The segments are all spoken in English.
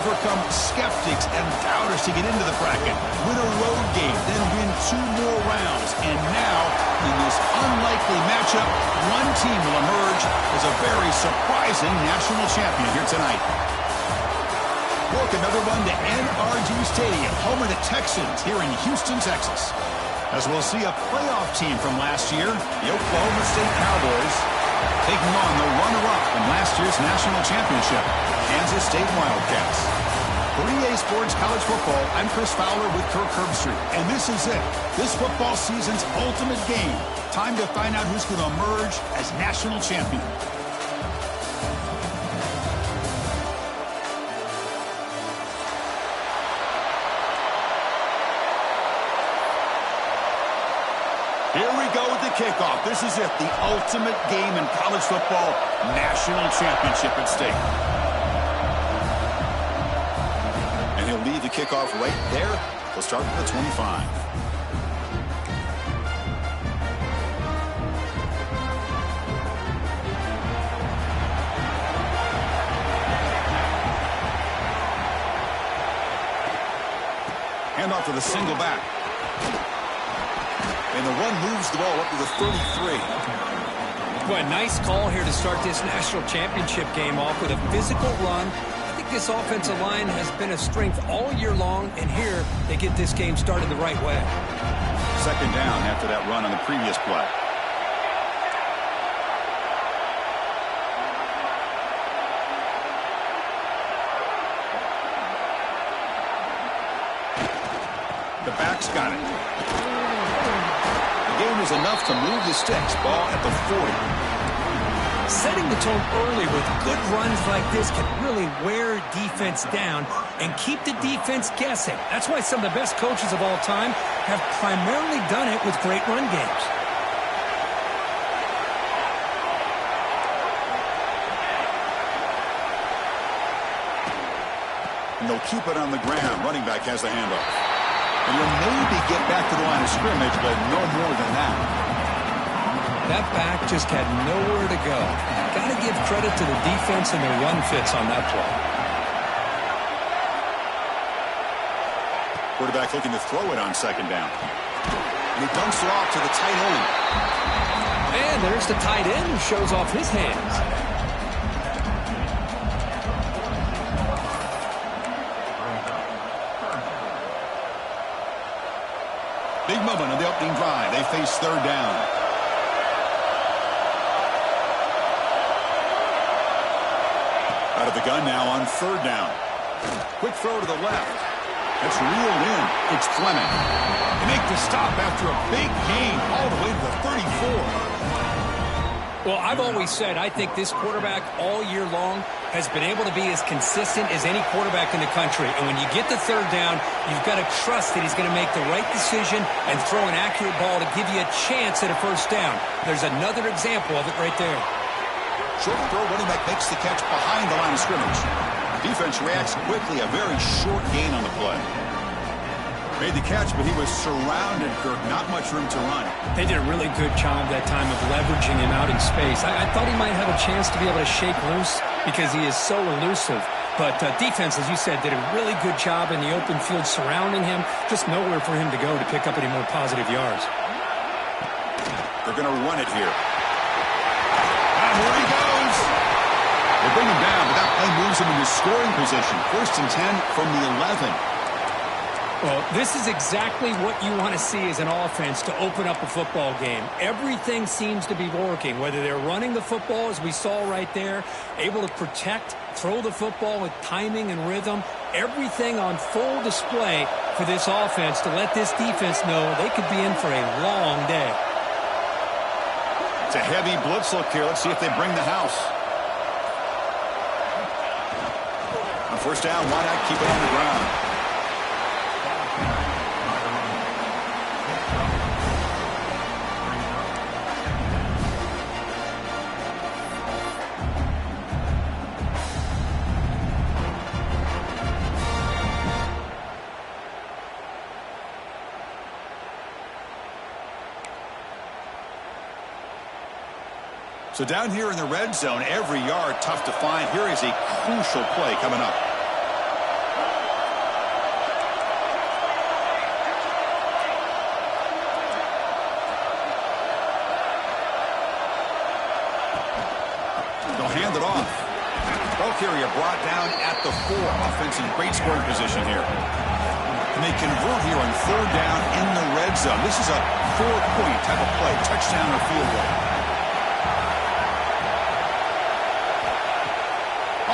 Overcome skeptics and doubters to get into the bracket, win a road game, then win 2 more rounds. And now, in this unlikely matchup, one team will emerge as a very surprising national champion here tonight. Welcome, everyone, to NRG Stadium, home of the Texans here in Houston, Texas. As we'll see a playoff team from last year, the Oklahoma State Cowboys, taking on the runner-up from last year's national championship, Kansas State Wildcats. For EA Sports College Football, I'm Chris Fowler with Kirk Herbstreit, and this is it. This football season's ultimate game. Time to find out who's going to emerge as national champion. Here we go with the kickoff. This is it, the ultimate game in college football, national championship at stake. And he'll lead the kickoff right there. We'll start with the 25. Hand off to the single back. And the one moves the ball up to the 33. Boy, nice call here to start this national championship game off with a physical run. I think this offensive line has been a strength all year long, and here they get this game started the right way. Second down after that run on the previous play. The back's got it. The game is enough to move the sticks. Ball at the 40. Setting the tone early with good runs like this can really wear defense down and keep the defense guessing. That's why some of the best coaches of all time have primarily done it with great run games. And they'll keep it on the ground. Running back has the handoff. And he'll maybe get back to the line of scrimmage, but no more than that. That back just had nowhere to go. Got to give credit to the defense and their run fits on that play. Quarterback looking to throw it on second down. And he dumps it off to the tight end. And there's the tight end who shows off his hands. Big moment on the opening drive. They face third down. Out of the gun now on third down. Quick throw to the left. That's reeled in. It's Fleming. They make the stop after a big gain all the way to the 34. Well, I've always said I think this quarterback all year long has been able to be as consistent as any quarterback in the country. And when you get the third down, you've got to trust that he's going to make the right decision and throw an accurate ball to give you a chance at a first down. There's another example of it right there. Short throw, running back makes the catch behind the line of scrimmage. Defense reacts quickly, a very short gain on the play. Made the catch, but he was surrounded, Kirk. Not much room to run. They did a really good job that time of leveraging him out in space. I thought he might have a chance to be able to shake loose because he is so elusive. But defense, as you said, did a really good job in the open field surrounding him. Just nowhere for him to go to pick up any more positive yards. They're going to run it here. And here he goes. They bring him down, but that play moves him into scoring position. 1st and 10 from the 11. Well, this is exactly what you want to see as an offense to open up a football game. Everything seems to be working, whether they're running the football, as we saw right there, able to protect, throw the football with timing and rhythm. Everything on full display for this offense to let this defense know they could be in for a long day. It's a heavy blitz look here. Let's see if they bring the house. On first down, why not keep it on the ground? So down here in the red zone, every yard tough to find. Here is a crucial play coming up. brought down at the 4. Offense in great scoring position here. And they convert here on 3rd down in the red zone. This is a 4-point type of play, touchdown or field goal.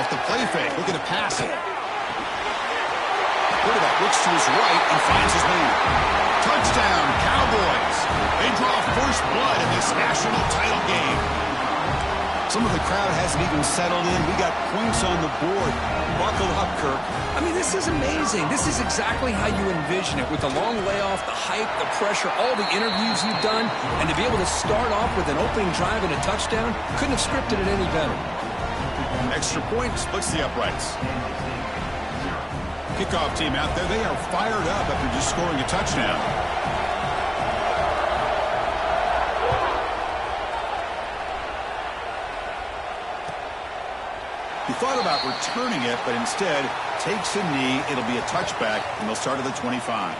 Off the play fake, looking to pass it. Quarterback looks to his right and finds his man. Touchdown, Cowboys. They draw first blood in this national title game. Some of the crowd hasn't even settled in. We got points on the board. Buckle up, Kirk. I mean, this is amazing. This is exactly how you envision it, with the long layoff, the hype, the pressure, all the interviews you've done, and to be able to start off with an opening drive and a touchdown, couldn't have scripted it any better. Extra point splits the uprights. Kickoff team out there, they are fired up after just scoring a touchdown. He thought about returning it, but instead takes a knee. It'll be a touchback, and they'll start at the 25.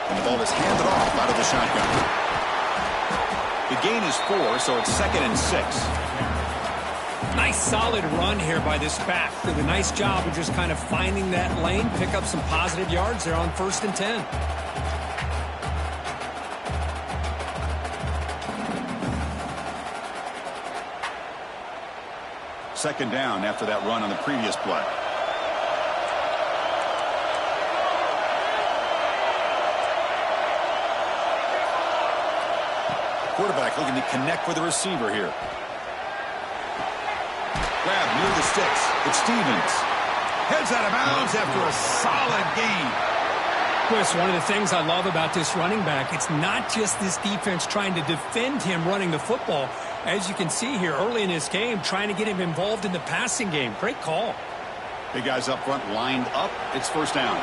And the ball is handed off out of the shotgun. The gain is 4, so it's 2nd and 6. Nice solid run here by this back. Did a nice job of just kind of finding that lane, pick up some positive yards there on 1st and 10. Second down after that run on the previous play. Quarterback looking to connect with the receiver here. Grab near the sticks. It's Stevens. Heads out of bounds after a solid gain. Chris, one of the things I love about this running back, it's not just this defense trying to defend him running the football. As you can see here early in this game, trying to get him involved in the passing game. Great call. Big guys up front lined up. It's 1st down.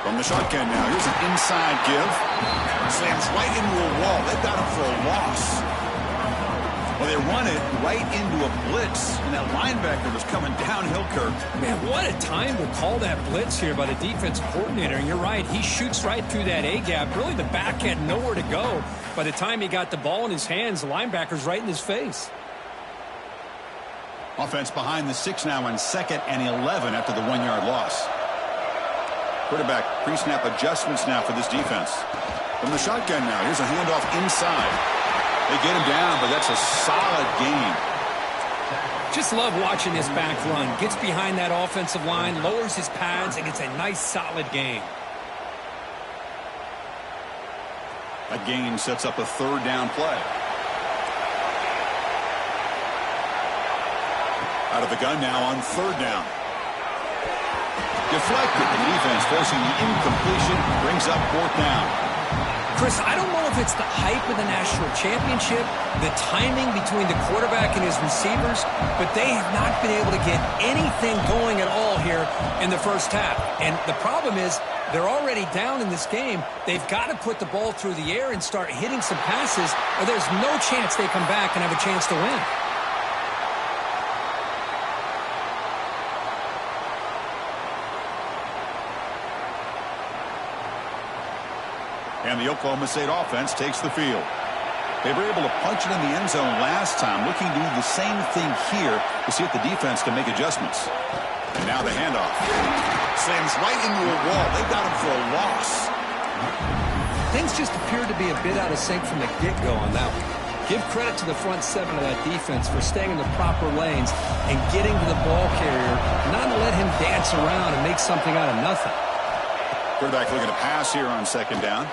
From the shotgun now. Here's an inside give. Slams right into a wall. They've got him for a loss. Well, they run it right into a blitz, and that linebacker was coming downhill, Kirk. Man, what a time to call that blitz here by the defensive coordinator. And you're right, he shoots right through that A-gap. Really, the back had nowhere to go. By the time he got the ball in his hands, the linebacker's right in his face. Offense behind the 6 now on 2nd and 11 after the 1-yard loss. Quarterback pre-snap adjustments now for this defense. From the shotgun now, here's a handoff inside. They get him down, but that's a solid gain. Just love watching this back run. Gets behind that offensive line, lowers his pads, and gets a nice solid gain. That gain sets up a 3rd down play. Out of the gun now on 3rd down. Deflected. The defense forcing the incompletion. Brings up 4th down. Chris, I don't know if it's the hype of the national championship, the timing between the quarterback and his receivers, but they have not been able to get anything going at all here in the first half. And the problem is they're already down in this game. They've got to put the ball through the air and start hitting some passes, or there's no chance they come back and have a chance to win. And the Oklahoma State offense takes the field. They were able to punch it in the end zone last time, looking to do the same thing here to see if the defense can make adjustments. And now the handoff. Slams right into a wall. They've got him for a loss. Things just appeared to be a bit out of sync from the get-go on that one. Give credit to the front 7 of that defense for staying in the proper lanes and getting to the ball carrier, not to let him dance around and make something out of nothing. Quarterback looking to pass here on 2nd down.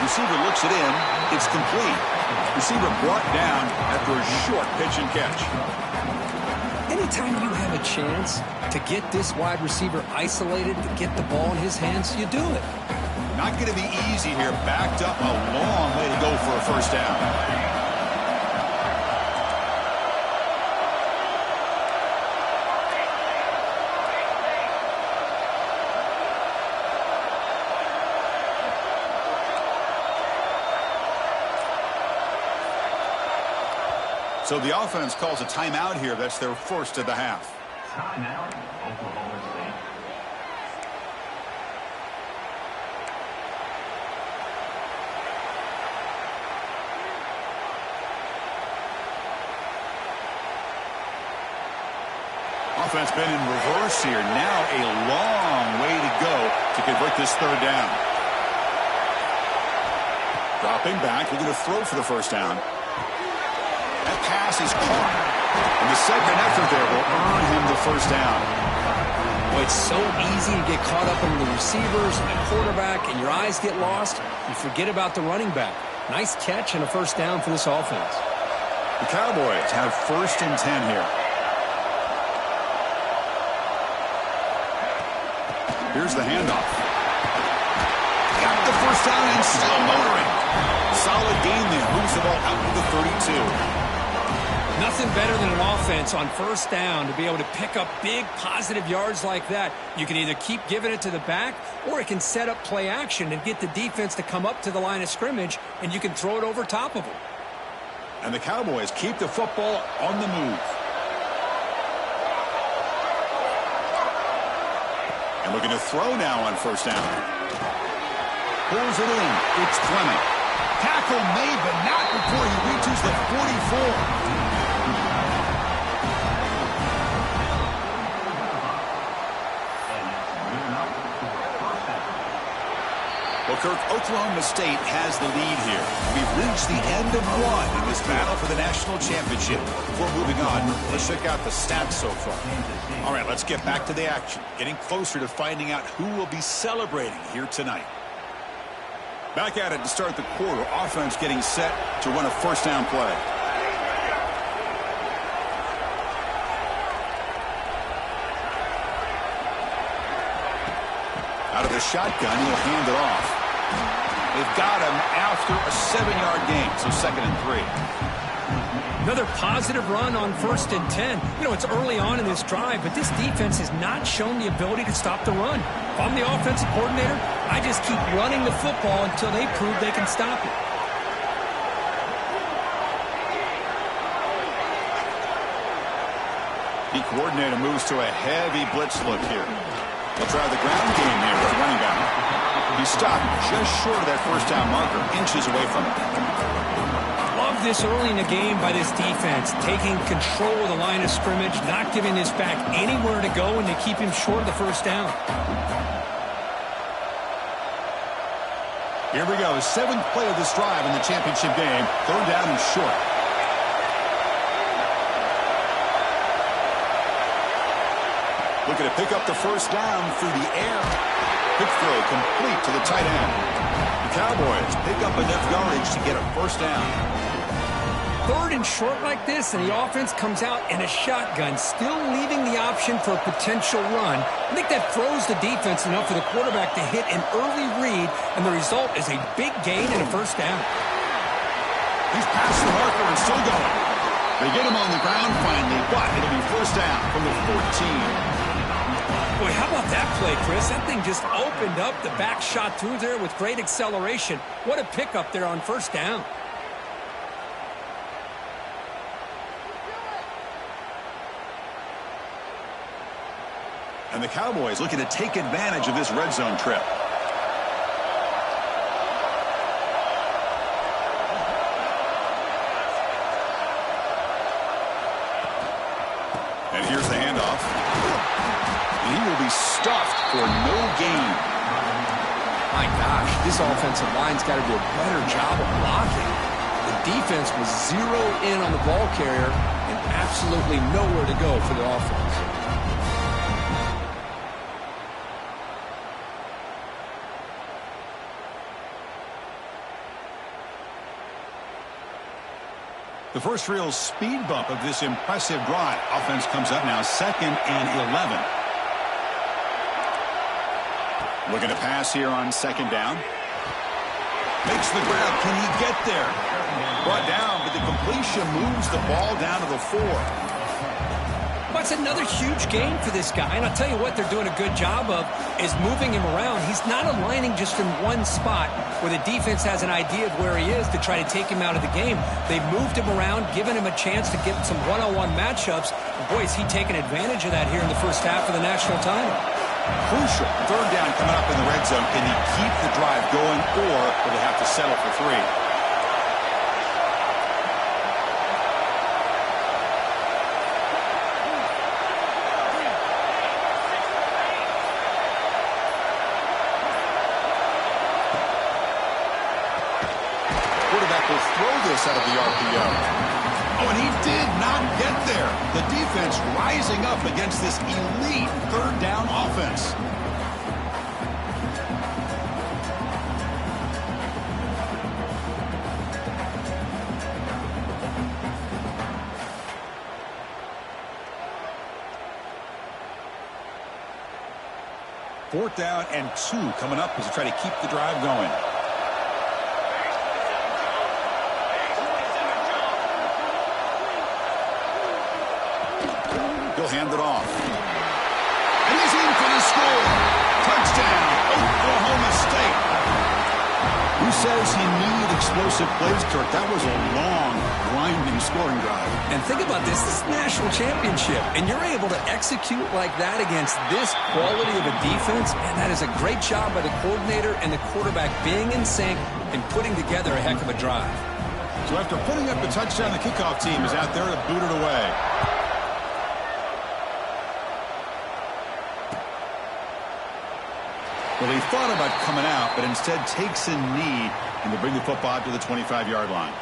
Receiver looks it in. It's complete. Receiver brought down after a short pitch and catch. Anytime you have a chance to get this wide receiver isolated, to get the ball in his hands, you do it. Not going to be easy here. Backed up a long way to go for a 1st down. So the offense calls a timeout here. That's their first of the half. Timeout, Oklahoma State. offense been in reverse here. Now a long way to go to convert this third down. Dropping back, looking to throw for the first down. That pass is caught. And the second effort there will earn him the first down. Well, it's so easy to get caught up in the receivers and the quarterback, and your eyes get lost. You forget about the running back. Nice catch and a first down for this offense. The Cowboys have 1st and 10 here. Here's the handoff. Got the first down and still motoring. Solid gain there. Moves the ball out to the 32. Nothing better than an offense on first down to be able to pick up big positive yards like that. You can either keep giving it to the back, or it can set up play action and get the defense to come up to the line of scrimmage, and you can throw it over top of them. And the Cowboys keep the football on the move. And looking to throw now on first down. Pulls it in. It's Fleming. Tackle made, but not before he reaches the 44. Well, Kirk, Oklahoma State has the lead here. We've reached the end of one in this battle for the national championship. Before moving on, let's check out the stats so far. All right, let's get back to the action. Getting closer to finding out who will be celebrating here tonight. Back at it to start the quarter. Offense getting set to run a first down play. Out of the shotgun, he'll hand it off. They've got him after a 7-yard gain, so 2nd and 3. Another positive run on 1st and 10. You know, it's early on in this drive, but this defense has not shown the ability to stop the run. If I'm the offensive coordinator, I just keep running the football until they prove they can stop it. The coordinator moves to a heavy blitz look here. They'll try the ground game here with the running back. He stopped just short of that first down marker, inches away from it. Love this early in the game by this defense, taking control of the line of scrimmage, not giving this back anywhere to go, and to keep him short of the first down. Here we go, 7th play of this drive in the championship game. 3rd down and short. Looking to pick up the first down through the air. Quick throw complete to the tight end. The Cowboys pick up enough yardage to get a first down. 3rd and short like this, and the offense comes out in a shotgun, still leaving the option for a potential run. I think that throws the defense enough for the quarterback to hit an early read, and the result is a big gain and a first down. He's past the marker and still going. They get him on the ground finally, but it'll be first down from the 14. Boy, how about that play, Chris? That thing just opened up. The back shot through there with great acceleration. What a pickup there on first down. And the Cowboys looking to take advantage of this red zone trip. And here's the handoff. And he will be stuffed for no gain. My gosh, this offensive line's got to do a better job of blocking. The defense was zeroed in on the ball carrier and absolutely nowhere to go for the offense. The first real speed bump of this impressive drive. Offense comes up now 2nd and 11. Looking to pass here on 2nd down. Makes the grab. Can he get there? Brought down, but the completion moves the ball down to the 4. Well, it's another huge gain for this guy, and I'll tell you what they're doing a good job of is moving him around. He's not aligning just in one spot where the defense has an idea of where he is to try to take him out of the game. They've moved him around, given him a chance to get some one-on-one matchups. And boy, is he taking advantage of that here in the first half of the national title. Crucial. 3rd down coming up in the red zone. Can he keep the drive going, or will they have to settle for 3? He'll throw this out of the RPO. Oh, and he did not get there. The defense rising up against this elite third down offense. Fourth down and 2 coming up as they try to keep the drive going. He'll hand it off. And he's in for the score. Touchdown, Oklahoma State. Who says he needed explosive plays, Kirk? That was a long, grinding scoring drive. And think about this. This is a national championship, and you're able to execute like that against this quality of a defense, and that is a great job by the coordinator and the quarterback being in sync and putting together a heck of a drive. So after putting up the touchdown, the kickoff team is out there to boot it away. Well, he thought about coming out, but instead takes a knee and will bring the football to the 25-yard line.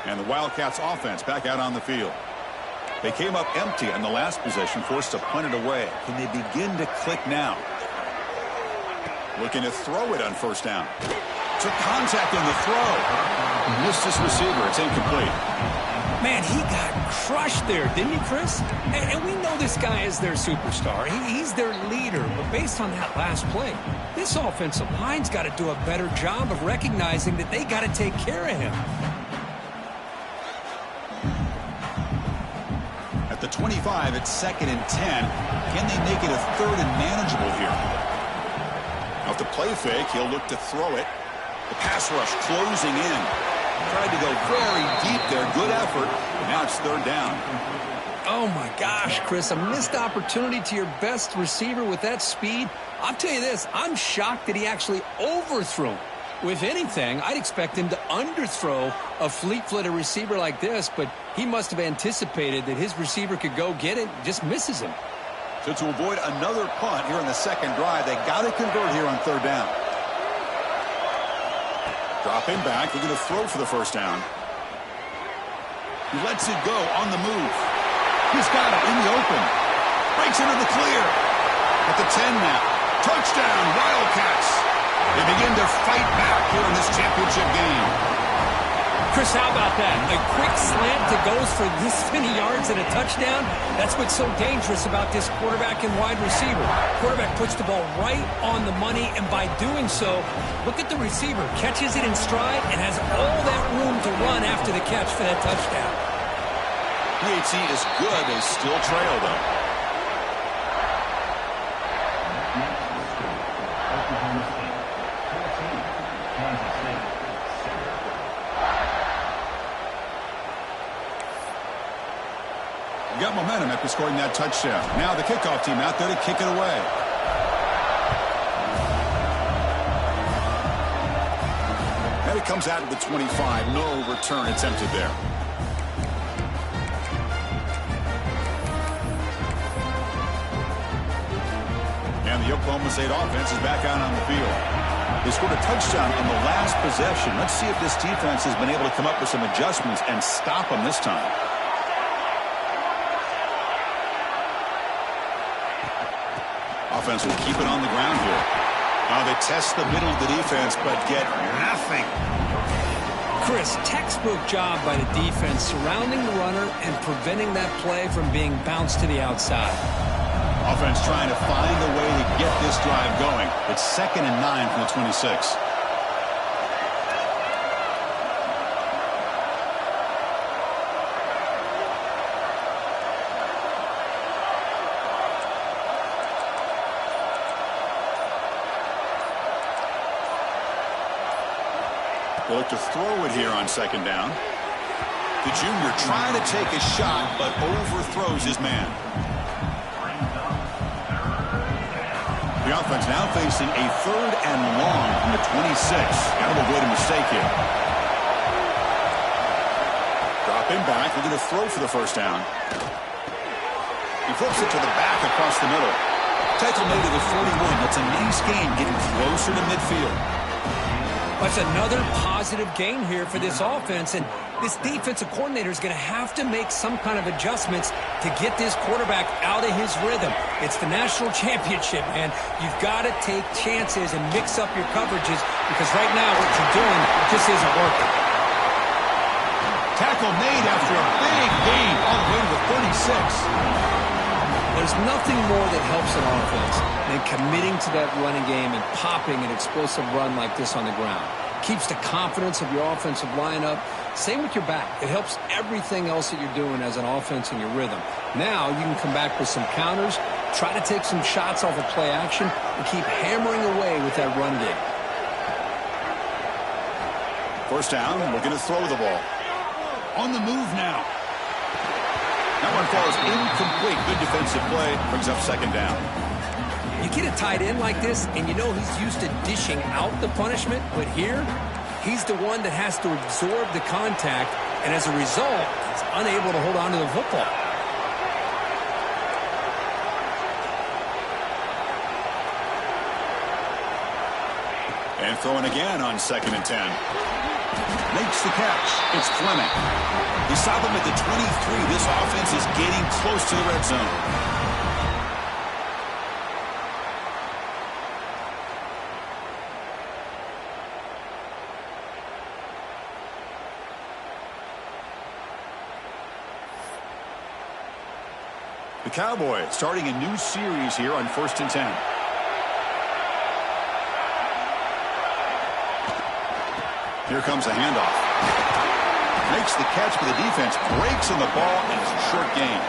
And the Wildcats offense back out on the field. They came up empty on the last possession, forced to punt it away. Can they begin to click now? Looking to throw it on first down. Took contact on the throw. Missed his receiver. It's incomplete. Man, he got crushed there, didn't he, Chris? And we know this guy is their superstar. He's their leader. But based on that last play, this offensive line's got to do a better job of recognizing that they got to take care of him. At the 25, it's 2nd and 10. Can they make it a 3rd and manageable here? Off the play fake, he'll look to throw it. The pass rush closing in. Tried to go very deep there. Good effort. Now it's 3rd down. Oh, my gosh, Chris. A missed opportunity to your best receiver with that speed. I'll tell you this. I'm shocked that he actually overthrew him. With anything, I'd expect him to underthrow a fleet-footed receiver like this, but he must have anticipated that his receiver could go get it, just misses him. So to avoid another punt here in the second drive, they got to convert here on 3rd down. Dropping back, they're going to throw for the first down. He lets it go on the move. He's got it in the open. Breaks into the clear. At the 10 now. Touchdown, Wildcats. They begin to fight back here in this championship game. Chris, how about that? A quick slant that goes for this many yards and a touchdown. That's what's so dangerous about this quarterback and wide receiver. Quarterback puts the ball right on the money, and by doing so, look at the receiver. Catches it in stride and has all that room to run after the catch for that touchdown. PHC is good. They still trail, though. Got momentum after scoring that touchdown. Now the kickoff team out there to kick it away. And it comes out of the 25. No return attempted there. And the Oklahoma State offense is back out on the field. They scored a touchdown on the last possession. Let's see if this defense has been able to come up with some adjustments and stop them this time. Offense will keep it on the ground here. They test the middle of the defense, but get nothing. Chris, textbook job by the defense surrounding the runner and preventing that play from being bounced to the outside. Offense trying to find a way to get this drive going. It's 2nd and 9 from the 26. They look to throw it here on 2nd down. The junior trying to take a shot, but overthrows his man. The offense now facing a 3rd and long from the 26. Got to avoid a mistake here. Dropping Him back, looking to throw for the first down. He flips it to the back across the middle. Tackle made at the 41. That's a nice gain, getting closer to midfield. That's another positive gain here for this offense, and this defensive coordinator is going to have to make some kind of adjustments to get this quarterback out of his rhythm. It's the national championship, man. You've got to take chances and mix up your coverages because right now what you're doing just isn't working. Tackle made after a big gain all the way to the 36. There's nothing more that helps an offense than committing to that running game and popping an explosive run like this on the ground. Keeps the confidence of your offensive line up. Same with your back. It helps everything else that you're doing as an offense in your rhythm. Now you can come back with some counters, try to take some shots off of play action, and keep hammering away with that run game. First down, looking to throw the ball. On the move now. That one falls incomplete. Good defensive play. Brings up second down. You get a tight end like this, and you know he's used to dishing out the punishment, but here, he's the one that has to absorb the contact, and as a result, he's unable to hold on to the football. And throwing again on 2nd and 10. Makes the catch. It's Fleming. They stop him at the 23. This offense is getting close to the red zone. The Cowboys starting a new series here on 1st and 10. Here comes a handoff. Makes the catch, but the defense breaks on the ball, and it's a short gain.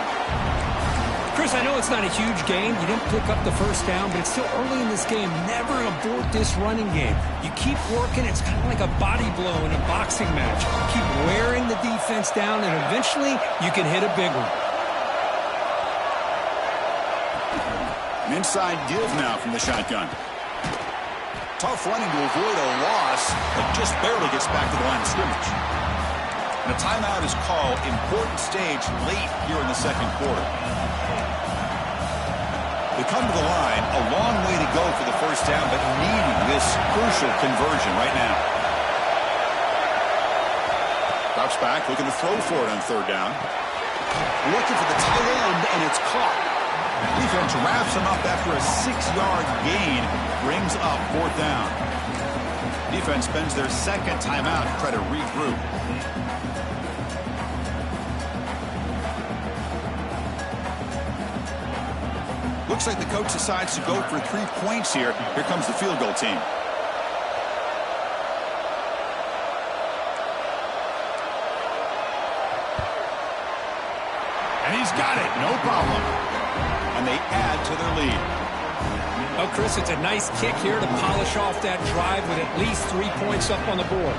Chris, I know it's not a huge gain. You didn't pick up the first down, but it's still early in this game. Never abort this running game. You keep working. It's kind of like a body blow in a boxing match. Keep wearing the defense down, and eventually you can hit a big one. An inside give now from the shotgun. Tough running to avoid a loss, but just barely gets back to the line of scrimmage. And a timeout is called. Important stage late here in the second quarter. They come to the line, a long way to go for the first down, but needing this crucial conversion right now. Drops back, looking to throw for it on 3rd down. Looking for the tight end, and it's caught. Defense wraps him up after a 6-yard gain, brings up 4th down. Defense spends their second timeout to try to regroup. Looks like the coach decides to go for 3 points here. Here comes the field goal team. And he's got it, no problem. And they add to their lead. Oh, Chris, it's a nice kick here to polish off that drive with at least 3 points up on the board.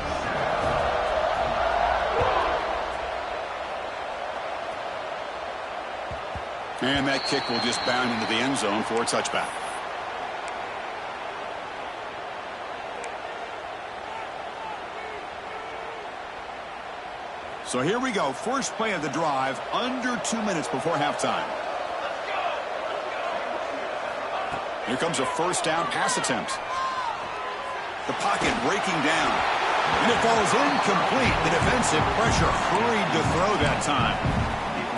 And that kick will just bound into the end zone for a touchback. So here we go. First play of the drive, under 2 minutes before halftime. Here comes a first down pass attempt. The pocket breaking down. And it falls incomplete. The defensive pressure hurried to throw that time.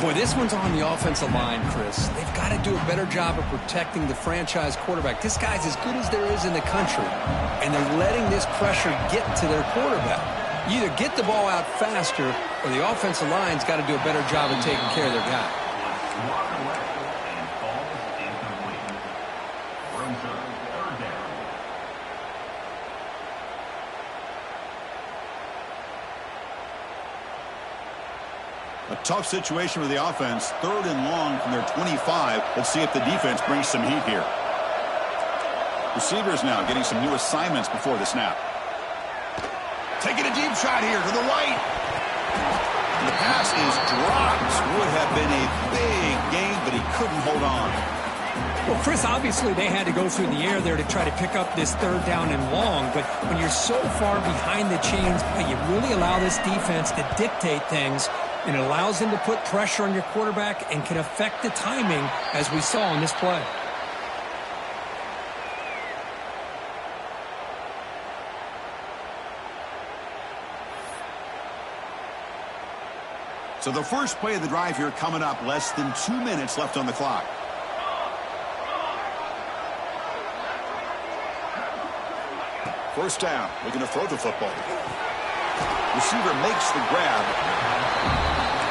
Boy, this one's on the offensive line, Chris. They've got to do a better job of protecting the franchise quarterback. This guy's as good as there is in the country, and they're letting this pressure get to their quarterback. You either get the ball out faster, or the offensive line's got to do a better job of taking care of their guy. A tough situation with the offense. 3rd and long from their 25. Let's see if the defense brings some heat here. Receivers now getting some new assignments before the snap. Taking a deep shot here to the right. And the pass is dropped. Would have been a big gain, but he couldn't hold on. Well, Chris, obviously they had to go through the air there to try to pick up this 3rd down and long, but when you're so far behind the chains, you really allow this defense to dictate things. and it allows them to put pressure on your quarterback and can affect the timing, as we saw in this play. So the first play of the drive here coming up, less than 2 minutes left on the clock. First down, looking to throw the football. Receiver makes the grab.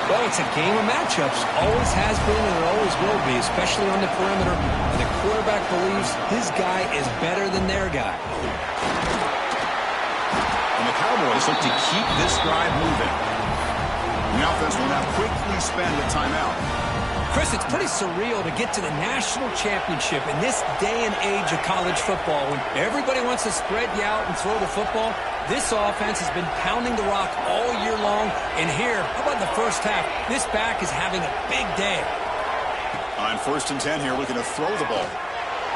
Well, it's a game of matchups. Always has been and it always will be, especially on the perimeter. And the quarterback believes his guy is better than their guy. And the Cowboys look to keep this drive moving. The offense will now quickly spend a timeout. Chris, it's pretty surreal to get to the national championship in this day and age of college football when everybody wants to spread you out and throw the football. This offense has been pounding the rock all year long. And here, how about the first half? This back is having a big day. On 1st and 10 here, looking to throw the ball.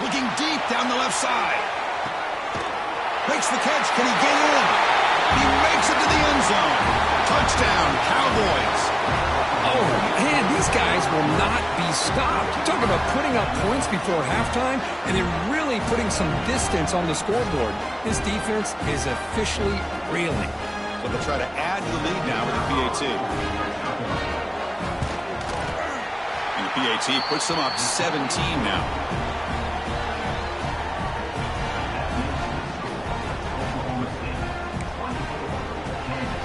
Looking deep down the left side. Makes the catch. Can he get in? He makes it to the end zone. Touchdown, Cowboys. Oh, man, these guys will not be stopped. Talk about putting up points before halftime, and they're really putting some distance on the scoreboard. This defense is officially reeling. So they'll try to add to the lead now with the PAT. And the PAT puts them up 17 now.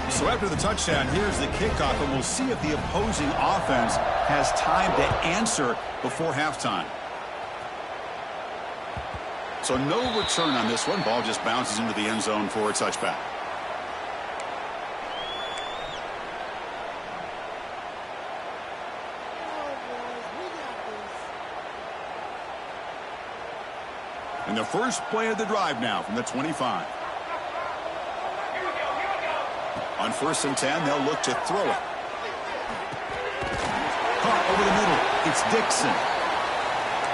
So after the touchdown, here's the kickoff, and we'll see if the opposing offense has time to answer before halftime. So no return on this one. Ball just bounces into the end zone for a touchback. And the first play of the drive now from the 25. On 1st and 10, they'll look to throw it. Caught over the middle. It's Dixon.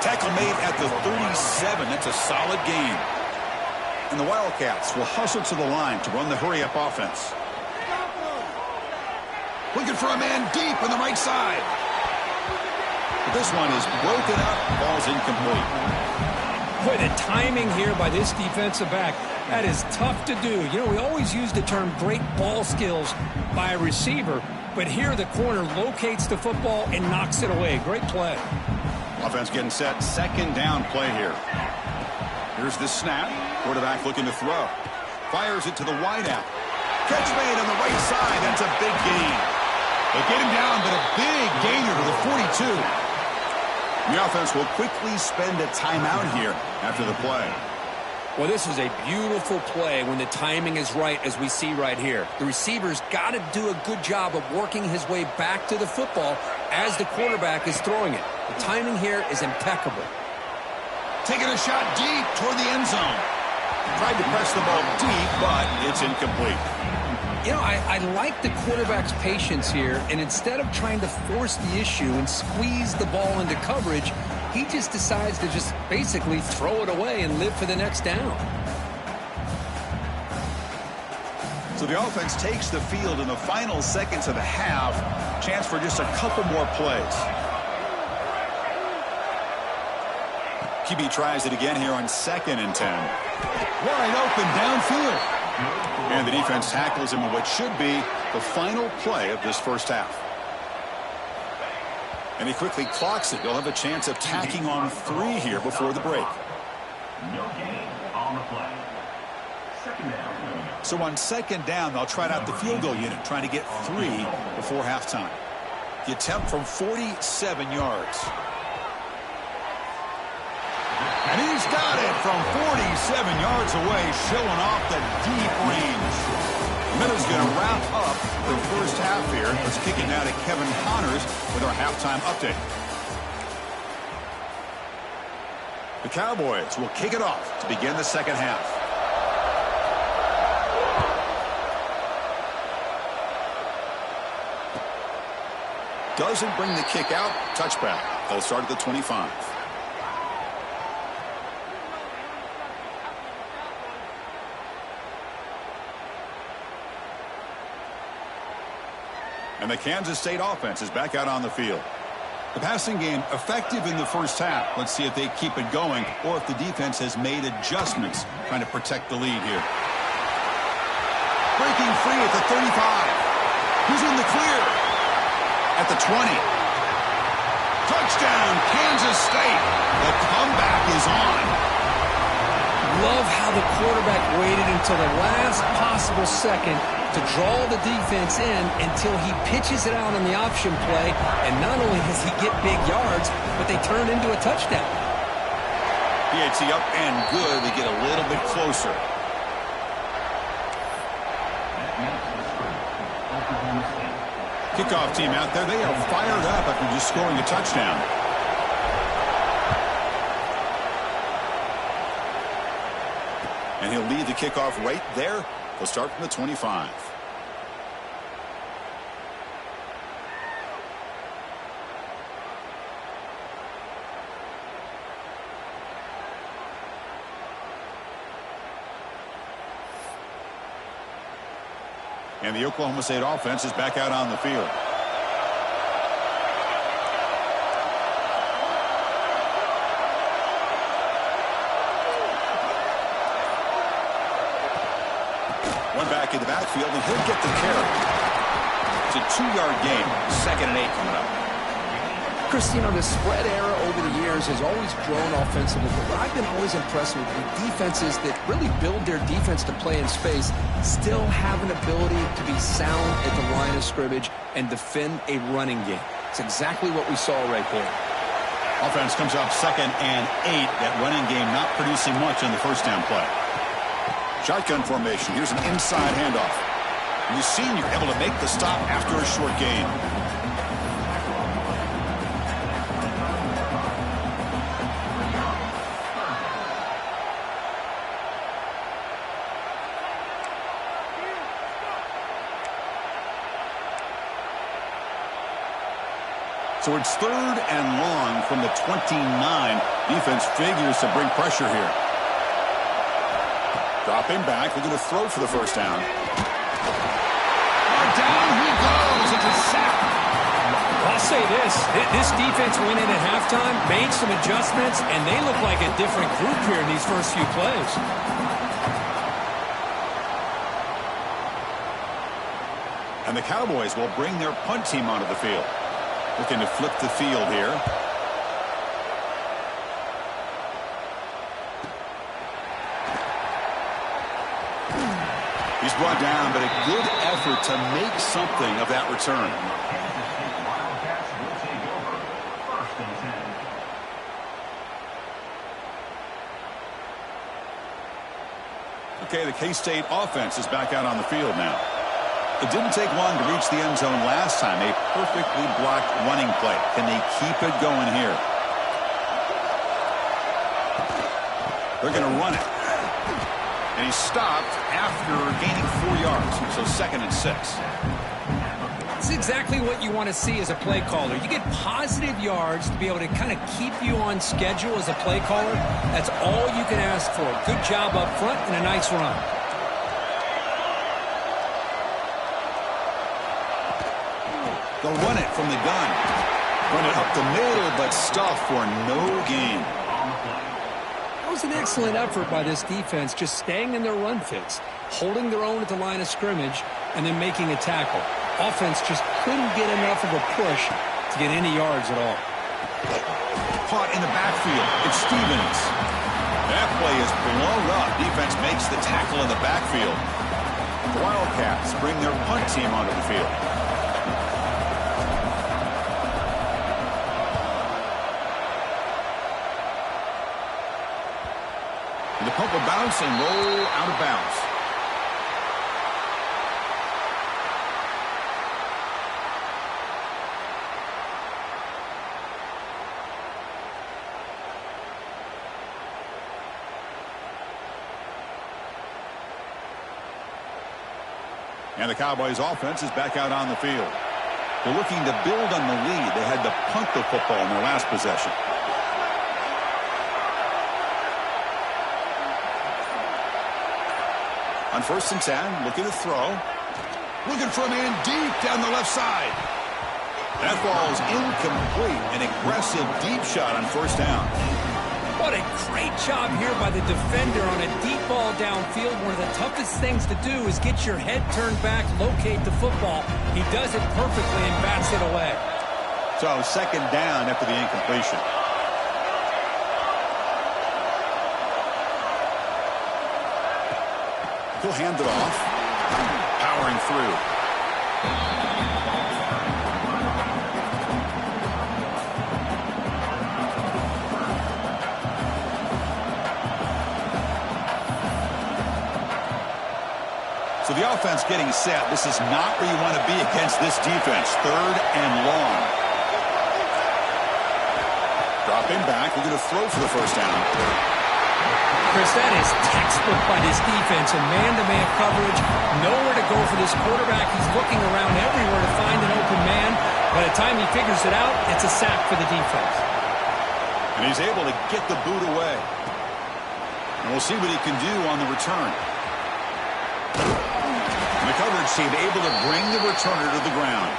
Tackle made at the 37. That's a solid gain. And the Wildcats will hustle to the line to run the hurry-up offense. Looking for a man deep on the right side. But this one is broken up. Ball's incomplete. Boy, the timing here by this defensive back, that is tough to do. You know, we always use the term great ball skills by a receiver, but here the corner locates the football and knocks it away. Great play. Offense getting set. 2nd down play here. Here's the snap. Quarterback looking to throw. Fires it to the wideout. Catch made on the right side. That's a big gain. They get him down, but a big gainer to the 42. The offense will quickly spend a timeout here after the play. Well, this is a beautiful play when the timing is right, as we see right here. The receiver's got to do a good job of working his way back to the football as the quarterback is throwing it. The timing here is impeccable. Taking a shot deep toward the end zone. Tried to press the ball deep, but it's incomplete. You know, I like the quarterback's patience here, and instead of trying to force the issue and squeeze the ball into coverage, he just decides to just basically throw it away and live for the next down. So the offense takes the field in the final seconds of the half. Chance for just a couple more plays. QB tries it again here on 2nd and 10. Wide open downfield. And the defense tackles him in what should be the final play of this first half. And he quickly clocks it. They'll have a chance of tacking on 3 here before the break. No gain on the play. 2nd down. So on 2nd down, they'll try out the field goal unit, trying to get 3 before halftime. The attempt from 47 yards. And he's got it from 47 yards away, showing off the deep range. Miller's going to wrap up the first half here. Let's kick it now to Kevin Connors with our halftime update. The Cowboys will kick it off to begin the second half. Doesn't bring the kick out. Touchback. They'll start at the 25. And the Kansas State offense is back out on the field. The passing game effective in the first half. Let's see if they keep it going or if the defense has made adjustments trying to protect the lead here. Breaking free at the 35. Who's in the clear? At the 20. Touchdown, Kansas State. The comeback is on. Love how the quarterback waited until the last possible second to draw the defense in until he pitches it out on the option play. And not only does he get big yards, but they turn into a touchdown. PAT up and good. They get a little bit closer. Kickoff team out there. They are fired up after just scoring a touchdown. And he'll lead the kickoff right there. They'll start from the 25. And the Oklahoma State offense is back out on the field. One back in the backfield, and he'll get the carry. It's a 2-yard gain. 2nd and 8 coming up. Chris, you know, the spread era over the years has always grown offensively, but what I've been always impressed with defenses that really build their defense to play in space still have an ability to be sound at the line of scrimmage and defend a running game. It's exactly what we saw right there. Offense comes up 2nd and 8. That running game not producing much on the first down play. Shotgun formation. Here's an inside handoff. And the senior able to make the stop after a short gain. So it's 3rd and long from the 29. Defense figures to bring pressure here. Dropping back. They're going to throw for the first down. Down he goes. It's a sack. I'll say this defense went in at halftime, made some adjustments, and they look like a different group here in these first few plays. And the Cowboys will bring their punt team onto the field. Looking to flip the field here. He's brought down, but a good effort to make something of that return. Okay, the K-State offense is back out on the field now. It didn't take long to reach the end zone last time. A perfectly blocked running play. Can they keep it going here? They're going to run it. And he stopped after gaining 4 yards. So 2nd and 6. It's exactly what you want to see as a play caller. You get positive yards to be able to kind of keep you on schedule as a play caller. That's all you can ask for. Good job up front and a nice run. They'll run it from the gun. Run it up the middle, but stuffed for no gain. That was an excellent effort by this defense, just staying in their run fits, holding their own at the line of scrimmage, and then making a tackle. Offense just couldn't get enough of a push to get any yards at all. Caught in the backfield. It's Stevens. That play is blown up. Defense makes the tackle in the backfield. The Wildcats bring their punt team onto the field. And the pump will bounce and roll out of bounds. And the Cowboys offense is back out on the field. They're looking to build on the lead. They had to punt the football in their last possession. On 1st and 10, looking to throw. Looking for a man deep down the left side. That ball is incomplete. An aggressive deep shot on first down. What a great job here by the defender on a deep ball downfield. One of the toughest things to do is get your head turned back, locate the football. He does it perfectly and bats it away. So second down after the incompletion. He'll hand it off. Powering through. So the offense getting set. This is not where you want to be against this defense. Third and long. Dropping back. We're going to throw for the first down. Chris, that is textbook by this defense. And man-to-man coverage. Nowhere to go for this quarterback. He's looking around everywhere to find an open man. By the time he figures it out, it's a sack for the defense. And he's able to get the boot away. And we'll see what he can do on the return. The coverage team able to bring the returner to the ground.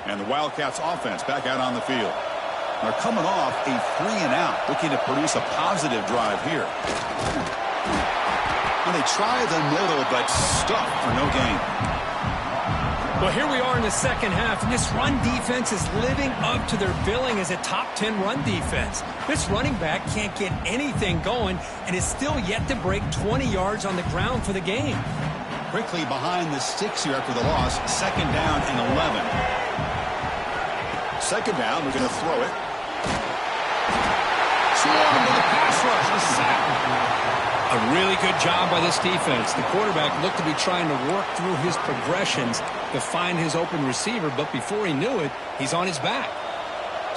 And the Wildcats offense back out on the field. They're coming off a 3-and-out, looking to produce a positive drive here. And they try the middle, but stuck for no gain. Well, here we are in the second half, and this run defense is living up to their billing as a top 10 run defense. This running back can't get anything going and is still yet to break 20 yards on the ground for the game. Quickly behind the sticks here after the loss. Second down and 11. Second down, we're going to throw it. Swarm with a pass rush, a sack. A really good job by this defense. The quarterback looked to be trying to work through his progressions to find his open receiver, but before he knew it, he's on his back.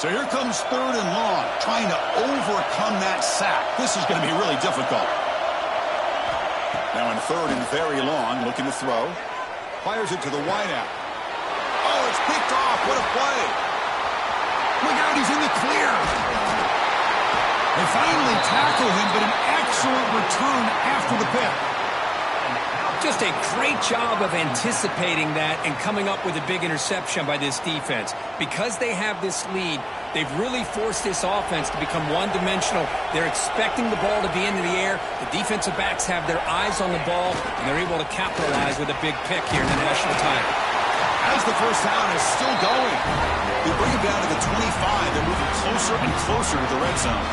So here comes third and long, trying to overcome that sack. This is going to be really difficult. Now in third and very long, looking to throw. Fires it to the wideout. Oh, it's picked off. What a play. Look out, he's in the clear. They finally tackle him, but an excellent return after the pick. Just a great job of anticipating that and coming up with a big interception by this defense. Because they have this lead, they've really forced this offense to become one-dimensional. They're expecting the ball to be into the air. The defensive backs have their eyes on the ball, and they're able to capitalize with a big pick here in the national title. As the first down is still going. They bring it down to the 25. They're moving closer and closer to the red zone.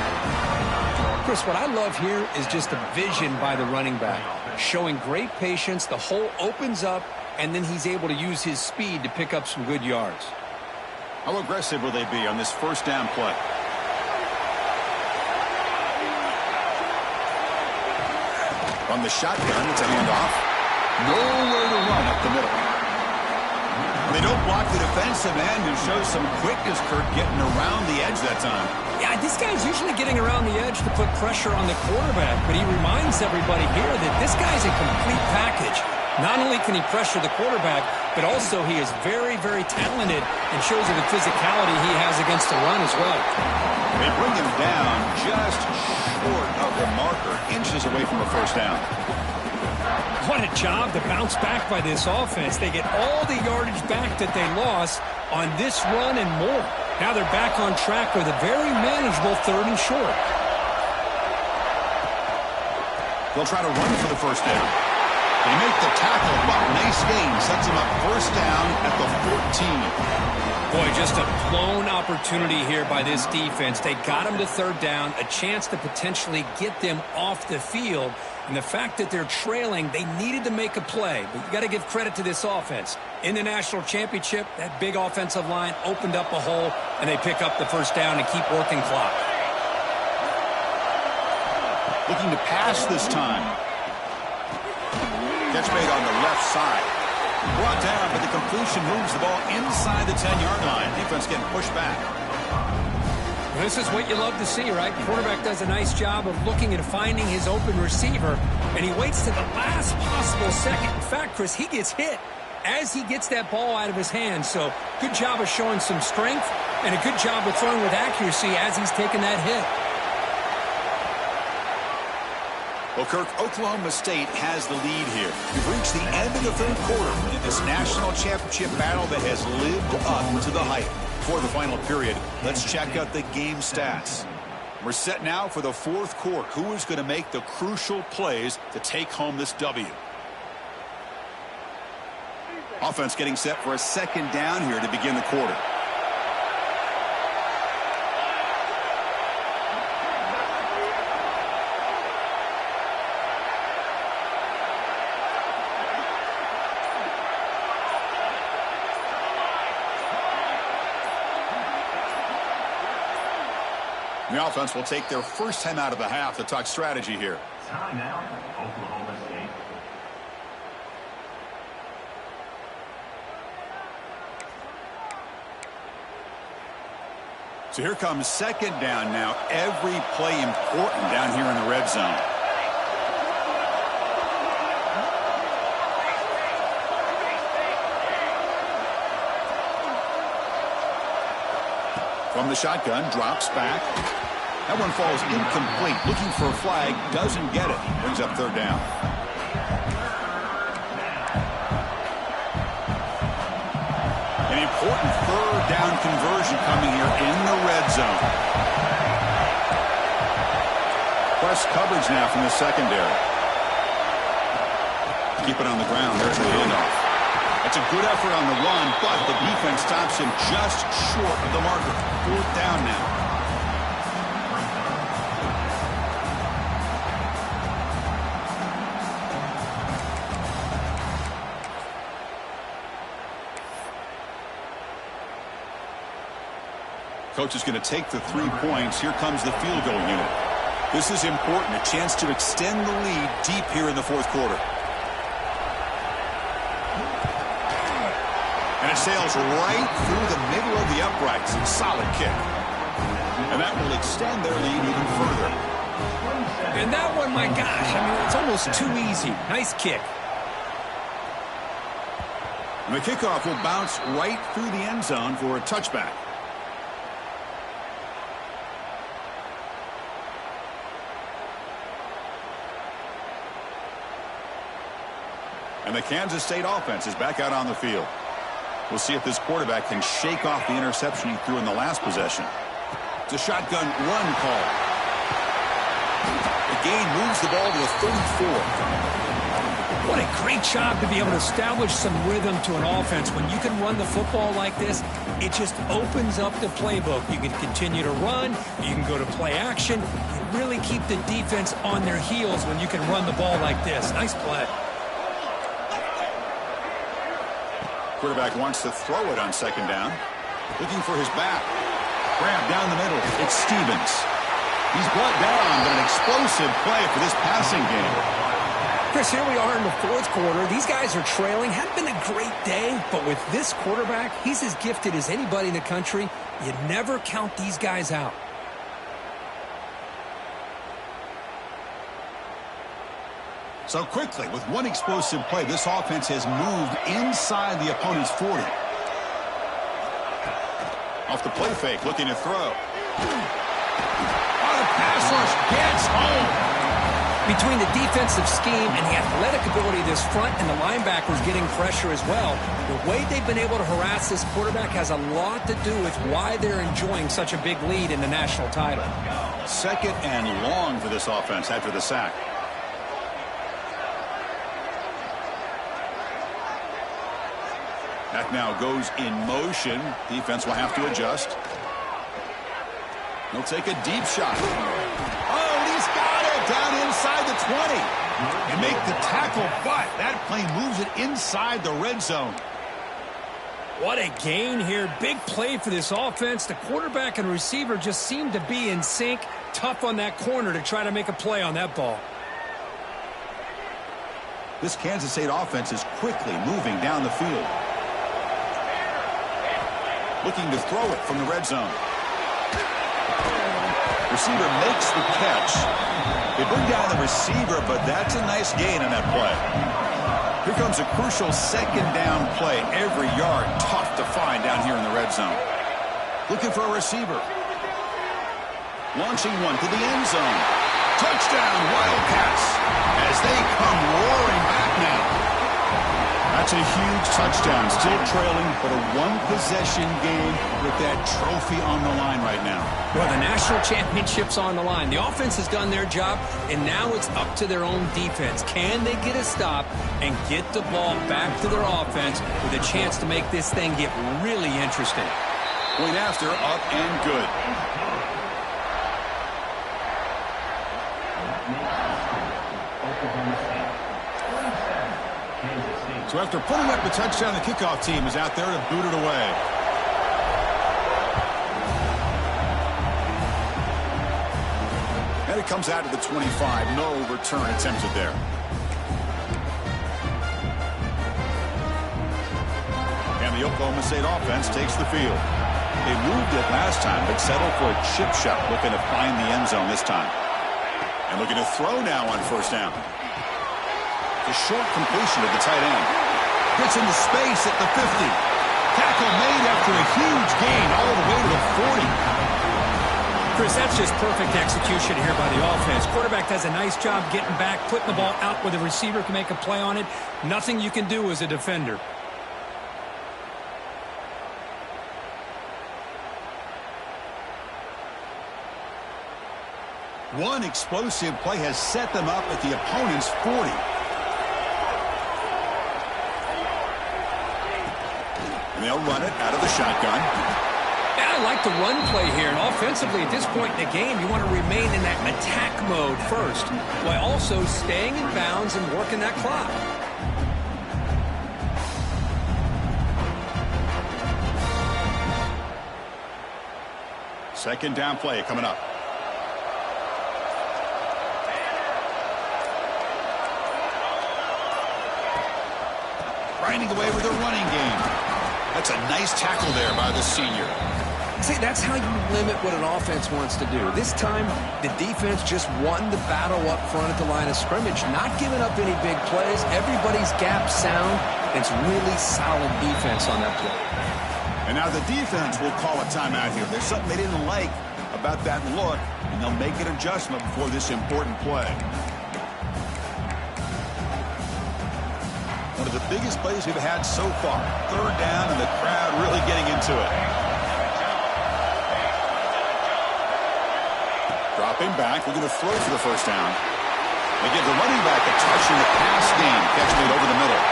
Chris, what I love here is just the vision by the running back. Showing great patience, the hole opens up, and then he's able to use his speed to pick up some good yards. How aggressive will they be on this first down play? On the shotgun, it's a handoff. Nowhere to run up the middle. They don't block the defensive end, who shows some quickness, Kurt, getting around the edge that time. Yeah, this guy's usually getting around the edge to put pressure on the quarterback, but he reminds everybody here that this guy's a complete package. Not only can he pressure the quarterback, but also he is very, very talented and shows you the physicality he has against the run as well. They bring him down just short of the marker, inches away from a first down. What a job to bounce back by this offense. They get all the yardage back that they lost on this run and more. Now they're back on track with a very manageable third and short. They'll try to run for the first down. They make the tackle, but nice gain. Sets him up first down at the 14. Boy, just a blown opportunity here by this defense. They got him to third down, a chance to potentially get them off the field. And the fact that they're trailing, they needed to make a play. But you got to give credit to this offense. In the national championship, that big offensive line opened up a hole, and they pick up the first down and keep working clock. Looking to pass this time. Catch made on the left side. Brought down, but the completion moves the ball inside the 10-yard line. Defense getting pushed back. This is what you love to see, right? Quarterback does a nice job of looking and finding his open receiver, and he waits to the last possible second. In fact, Chris, he gets hit, as he gets that ball out of his hands. So good job of showing some strength and a good job of throwing with accuracy as he's taking that hit. Well, Kirk, Oklahoma State has the lead here. We've reached the end of the third quarter in this national championship battle that has lived up to the hype. For the final period, let's check out the game stats. We're set now for the fourth quarter. Who is going to make the crucial plays to take home this W? Offense getting set for a second down here to begin the quarter. The offense will take their first time out of the half to talk strategy here. Timeout, Oklahoma State. So here comes second down now. Every play important down here in the red zone. From the shotgun, drops back. That one falls incomplete. Looking for a flag, doesn't get it. Brings up third down. An important third down conversion coming here in the red zone. Press coverage now from the secondary. Keep it on the ground. There's the handoff. That's a good effort on the run, but the defense stops him just short of the marker. Fourth down now. Coach is going to take the 3 points. Here comes the field goal unit. This is important. A chance to extend the lead deep here in the fourth quarter. And it sails right through the middle of the uprights. Solid kick. And that will extend their lead even further. And that one, my gosh, I mean, it's almost too easy. Nice kick. And the kickoff will bounce right through the end zone for a touchback. And the Kansas State offense is back out on the field. We'll see if this quarterback can shake off the interception he threw in the last possession. It's a shotgun run call. The gain moves the ball to the 34. What a great job to be able to establish some rhythm to an offense. When you can run the football like this, it just opens up the playbook. You can continue to run. You can go to play action. You really keep the defense on their heels when you can run the ball like this. Nice play. Quarterback wants to throw it on second down. Looking for his back. Grab down the middle. It's Stevens. He's brought down, but an explosive play for this passing game. Chris, here we are in the fourth quarter. These guys are trailing. Hadn't been a great day, but with this quarterback, he's as gifted as anybody in the country. You never count these guys out. So quickly, with one explosive play, this offense has moved inside the opponent's 40. Off the play fake, looking to throw. Oh, the pass rush gets home. Between the defensive scheme and the athletic ability of this front and the linebackers getting pressure as well, the way they've been able to harass this quarterback has a lot to do with why they're enjoying such a big lead in the national title. Second and long for this offense after the sack. That now goes in motion. Defense will have to adjust. He'll take a deep shot. Oh, he's got it down inside the 20. And make the tackle, but that play moves it inside the red zone. What a gain here. Big play for this offense. The quarterback and receiver just seem to be in sync. Tough on that corner to try to make a play on that ball. This Kansas State offense is quickly moving down the field. Looking to throw it from the red zone. Receiver makes the catch. They bring down the receiver, but that's a nice gain on that play. Here comes a crucial second down play. Every yard tough to find down here in the red zone. Looking for a receiver. Launching one to the end zone. Touchdown, Wildcats, as they come roaring back now. That's a huge touchdown. Still trailing, but a one-possession game with that trophy on the line right now. Well, the national championship's on the line. The offense has done their job, and now it's up to their own defense. Can they get a stop and get the ball back to their offense with a chance to make this thing get really interesting? Point after, up and good. So after putting up the touchdown, the kickoff team is out there to boot it away. And it comes out to the 25. No return attempted there. And the Oklahoma State offense takes the field. They moved it last time, but settled for a chip shot, looking to find the end zone this time. And looking to throw now on first down. The short completion of the tight end. Gets into space at the 50. Tackle made after a huge gain all the way to the 40. Chris, that's just perfect execution here by the offense. Quarterback does a nice job getting back, putting the ball out where the receiver can make a play on it. Nothing you can do as a defender. One explosive play has set them up at the opponent's 40. And they'll run it out of the shotgun. Yeah, I like the run play here. And offensively, at this point in the game, you want to remain in that attack mode first, while also staying in bounds and working that clock. Second down play coming up. Grinding away with a running game. That's a nice tackle there by the senior. See, that's how you limit what an offense wants to do. This time, the defense just won the battle up front at the line of scrimmage, not giving up any big plays. Everybody's gap sound. It's really solid defense on that play. And now the defense will call a timeout here. There's something they didn't like about that look, and they'll make an adjustment before this important play. One of the biggest plays we've had so far. Third down, and the crowd really getting into it. Dropping back, looking to throw for the first down. They give the running back a touch in the pass game. Catch made over the middle.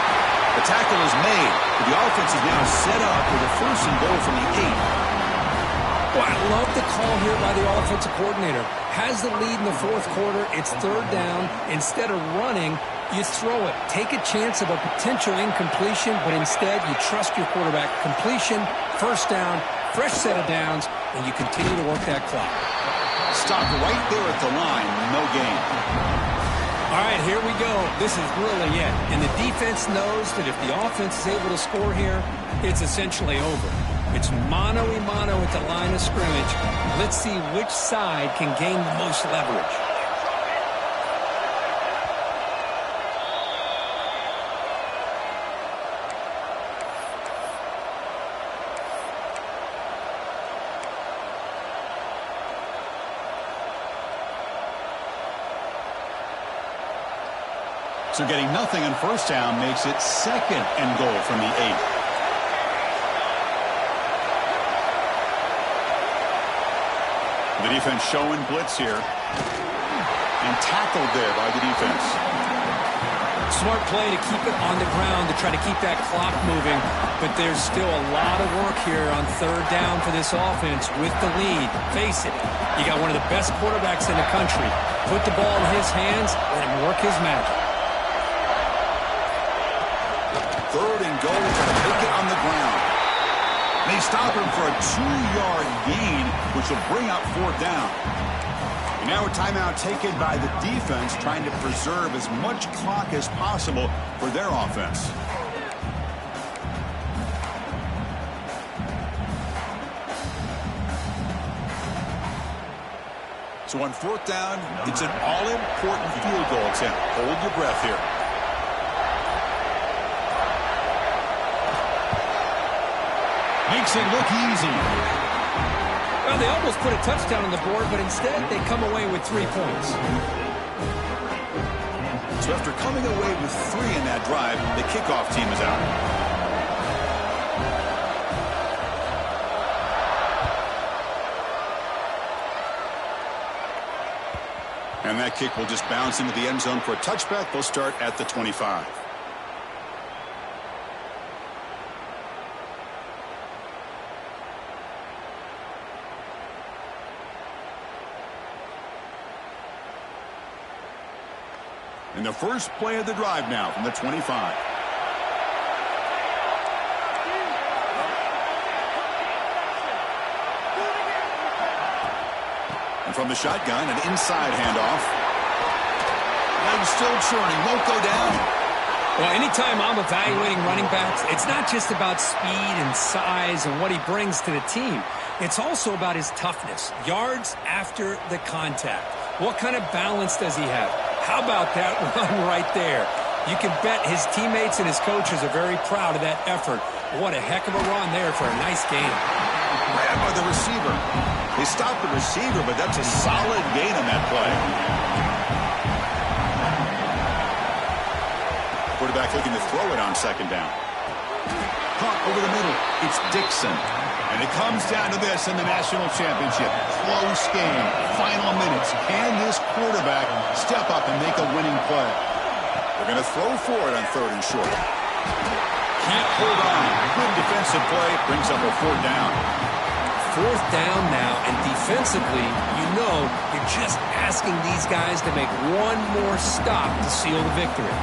The tackle is made, but the offense is now set up with a first and goal from the 8. Well, I love the call here by the offensive coordinator. Has the lead in the fourth quarter. It's third down. Instead of running, you throw it. Take a chance of a potential incompletion, but instead you trust your quarterback. Completion, first down, fresh set of downs, and you continue to work that clock. Stop right there at the line. No gain. All right, here we go. This is really it. And the defense knows that if the offense is able to score here, it's essentially over. It's mano-a-mano at the line of scrimmage. Let's see which side can gain the most leverage. So getting nothing on first down makes it second and goal from the 8. The defense showing blitz here. And tackled there by the defense. Smart play to keep it on the ground to try to keep that clock moving. But there's still a lot of work here on third down for this offense with the lead. Face it, you got one of the best quarterbacks in the country. Put the ball in his hands, let him work his magic. Third and goal, trying to make it on the ground. They stop him for a 2-yard gain, which will bring up fourth down. And now a timeout taken by the defense, trying to preserve as much clock as possible for their offense. So on fourth down, it's an all-important field goal attempt. Hold your breath here. Makes it look easy. Well, they almost put a touchdown on the board, but instead they come away with 3 points. So after coming away with 3 in that drive, the kickoff team is out. And that kick will just bounce into the end zone for a touchback. They'll start at the 25. And the first play of the drive now from the 25. And from the shotgun, an inside handoff. Legs still churning, won't go down. Well, anytime I'm evaluating running backs, it's not just about speed and size and what he brings to the team. It's also about his toughness, yards after the contact. What kind of balance does he have? How about that run right there? You can bet his teammates and his coaches are very proud of that effort. What a heck of a run there for a nice gain. Grabbed by the receiver. They stopped the receiver, but that's a solid gain on that play. Quarterback looking to throw it on second down. Caught over the middle. It's Dixon. And it comes down to this in the national championship. Close game. Final minutes. Can this quarterback step up and make a winning play? They're going to throw for it on 3rd and short. Can't hold on. Good defensive play. Brings up a 4th down. 4th down now, and defensively, you know you're just asking these guys to make one more stop to seal the victory.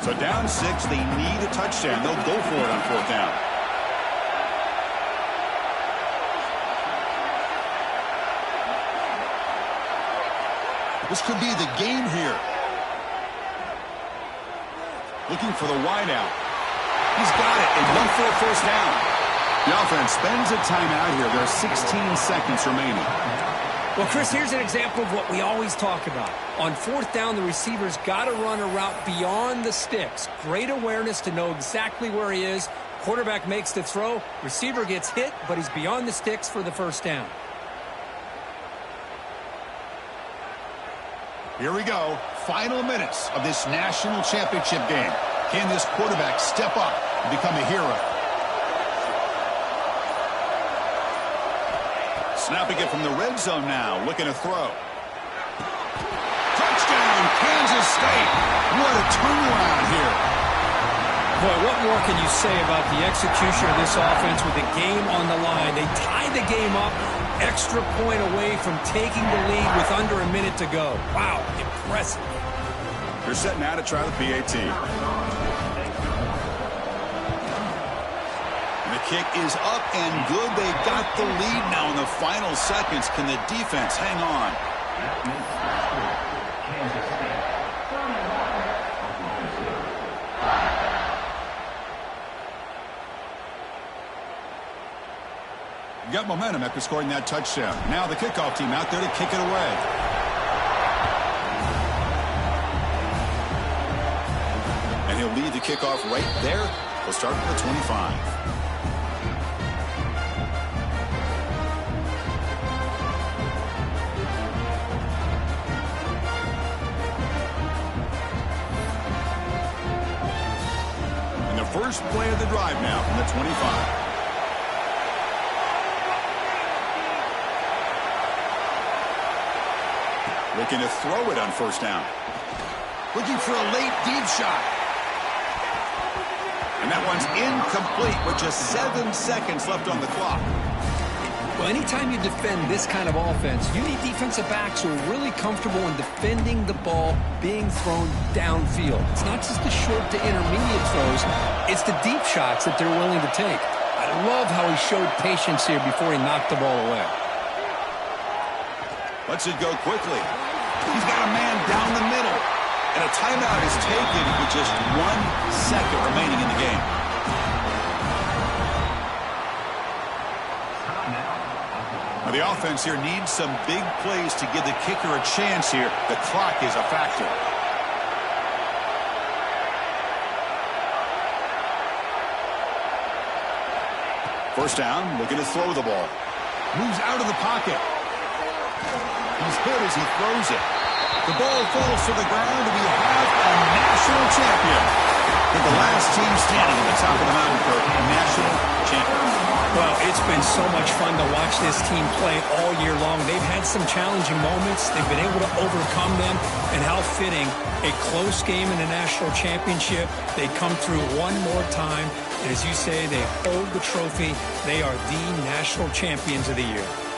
So down 6, they need a touchdown. They'll go for it on 4th down. This could be the game here. Looking for the wideout. He's got it and went for a 1st down. The offense spends a timeout here. There are 16 seconds remaining. Well, Chris, here's an example of what we always talk about. On 4th down, the receiver's got to run a route beyond the sticks. Great awareness to know exactly where he is. Quarterback makes the throw. Receiver gets hit, but he's beyond the sticks for the 1st down. Here we go. Final minutes of this national championship game. Can this quarterback step up and become a hero? Snapping it from the red zone now. Looking to throw. Touchdown, Kansas State. What a turnaround here. Boy, what more can you say about the execution of this offense with the game on the line? They tied the game up, extra point away from taking the lead with under a minute to go. Wow, impressive. They're setting out to try the PAT. And the kick is up and good. They got the lead now in the final seconds. Can the defense hang on? Got momentum after scoring that touchdown. Now the kickoff team out there to kick it away. And he'll lead the kickoff right there. We'll start with the 25. And the first play of the drive now from the 25. Looking to throw it on 1st down. Looking for a late deep shot. And that one's incomplete with just 7 seconds left on the clock. Well, anytime you defend this kind of offense, you need defensive backs who are really comfortable in defending the ball being thrown downfield. It's not just the short to intermediate throws, it's the deep shots that they're willing to take. I love how he showed patience here before he knocked the ball away. Lets it go quickly. He's got a man down the middle. And a timeout is taken with just 1 second remaining in the game. Now the offense here needs some big plays to give the kicker a chance here. The clock is a factor. First down, looking to throw the ball. Moves out of the pocket. He's hit as he throws it. The ball falls to the ground, and we have a national champion. And the last team standing at the top of the mountain for a national champion. Well, it's been so much fun to watch this team play all year long. They've had some challenging moments. They've been able to overcome them. And how fitting, a close game in a national championship. They come through one more time. And as you say, they hold the trophy. They are the national champions of the year.